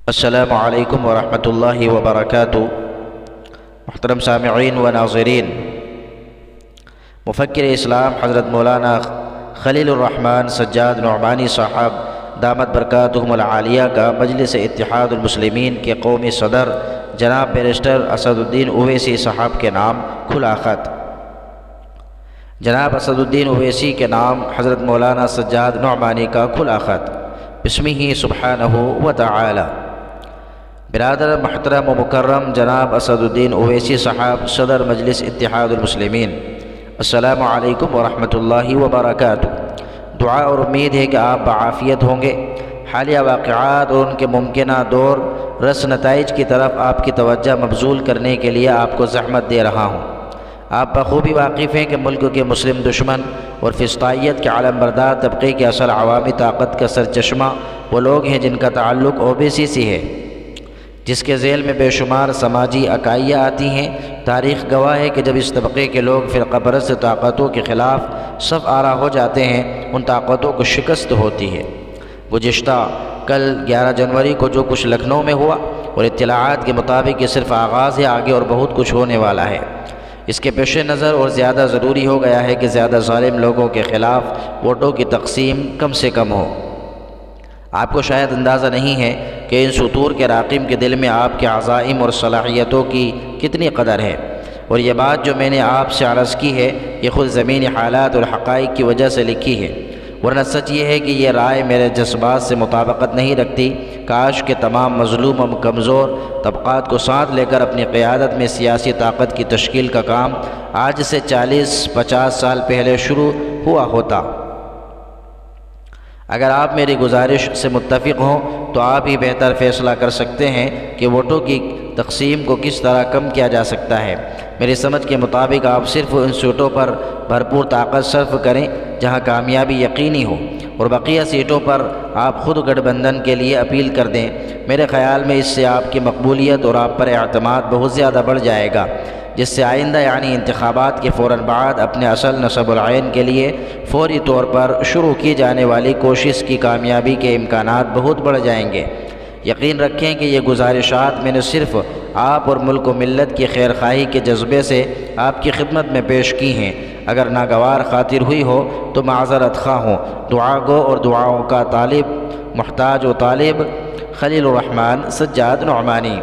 السلام علیکم ورحمۃ اللہ وبرکاتہ۔ محترم سامعین و ناظرین، مفکر اسلام حضرت مولانا خلیل الرحمن سجاد نعمانی صاحب دامت برکاتہم العالیہ کا مجلس اتحاد المسلمین کے قومی صدر جناب بیرسٹر اسد الدین اویسی صاحب کے نام کھلا خط۔ جناب اسد الدین اویسی کے نام حضرت مولانا سجاد نعمانی کا کھلا خط بسمہ سبحانہ و تعالی۔ برادر محترم و مکرم جناب اسد الدین اویسی صاحب صدر مجلس اتحاد المسلمین، السلام علیکم ورحمۃ اللہ وبرکاتہ۔ دعا اور امید ہے کہ آپ بعافیت ہوں گے۔ حالیہ واقعات اور ان کے ممکنہ دور رس نتائج کی طرف آپ کی توجہ مبذول کرنے کے لیے آپ کو زحمت دے رہا ہوں۔ آپ بخوبی واقف ہیں کہ ملک کے مسلم دشمن اور فسطائیت کے علم بردار طبقے کی اصل عوامی طاقت کا سرچشمہ وہ لوگ ہیں جن کا تعلق اوبیسی سے ہے، جس کے ذیل میں بے شمار سماجی اکائیاں آتی ہیں۔ تاریخ گواہ ہے کہ جب اس طبقے کے لوگ فرقہ پرست طاقتوں کے خلاف صف آرا ہو جاتے ہیں، ان طاقتوں کو شکست ہوتی ہے۔ گزشتہ کل 11 جنوری کو جو کچھ لکھنؤ میں ہوا اور اطلاعات کے مطابق یہ صرف آغاز ہے، آگے اور بہت کچھ ہونے والا ہے۔ اس کے پیش نظر اور زیادہ ضروری ہو گیا ہے کہ زیادہ ظالم لوگوں کے خلاف ووٹوں کی تقسیم کم سے کم ہو۔ آپ کو شاید اندازہ نہیں ہے کہ ان سطور کے راقم کے دل میں آپ کے عزائم اور صلاحیتوں کی کتنی قدر ہے، اور یہ بات جو میں نے آپ سے عرض کی ہے یہ خود زمینی حالات اور حقائق کی وجہ سے لکھی ہے، ورنہ سچ یہ ہے کہ یہ رائے میرے جذبات سے مطابقت نہیں رکھتی۔ کاش کہ تمام مظلوم و کمزور طبقات کو ساتھ لے کر اپنی قیادت میں سیاسی طاقت کی تشکیل کا کام آج سے 40-50 سال پہلے شروع ہوا ہوتا۔ اگر آپ میری گزارش سے متفق ہوں تو آپ ہی بہتر فیصلہ کر سکتے ہیں کہ ووٹوں کی تقسیم کو کس طرح کم کیا جا سکتا ہے۔ میری سمجھ کے مطابق آپ صرف ان سیٹوں پر بھرپور طاقت صرف کریں جہاں کامیابی یقینی ہو، اور بقیہ سیٹوں پر آپ خود گٹھ بندھن کے لیے اپیل کر دیں۔ میرے خیال میں اس سے آپ کی مقبولیت اور آپ پر اعتماد بہت زیادہ بڑھ جائے گا، جس سے آئندہ یعنی انتخابات کے فوراً بعد اپنے اصل نصب العین کے لیے فوری طور پر شروع کی جانے والی کوشش کی کامیابی کے امکانات بہت بڑھ جائیں گے۔ یقین رکھیں کہ یہ گزارشات میں نے صرف آپ اور ملک و ملت کی خیر خواہی کے جذبے سے آپ کی خدمت میں پیش کی ہیں۔ اگر ناگوار خاطر ہوئی ہو تو معذرت خواہ ہوں۔ دعا گو اور دعاؤں کا طالب، محتاج و طالب، خلیل الرحمن سجاد نعمانی۔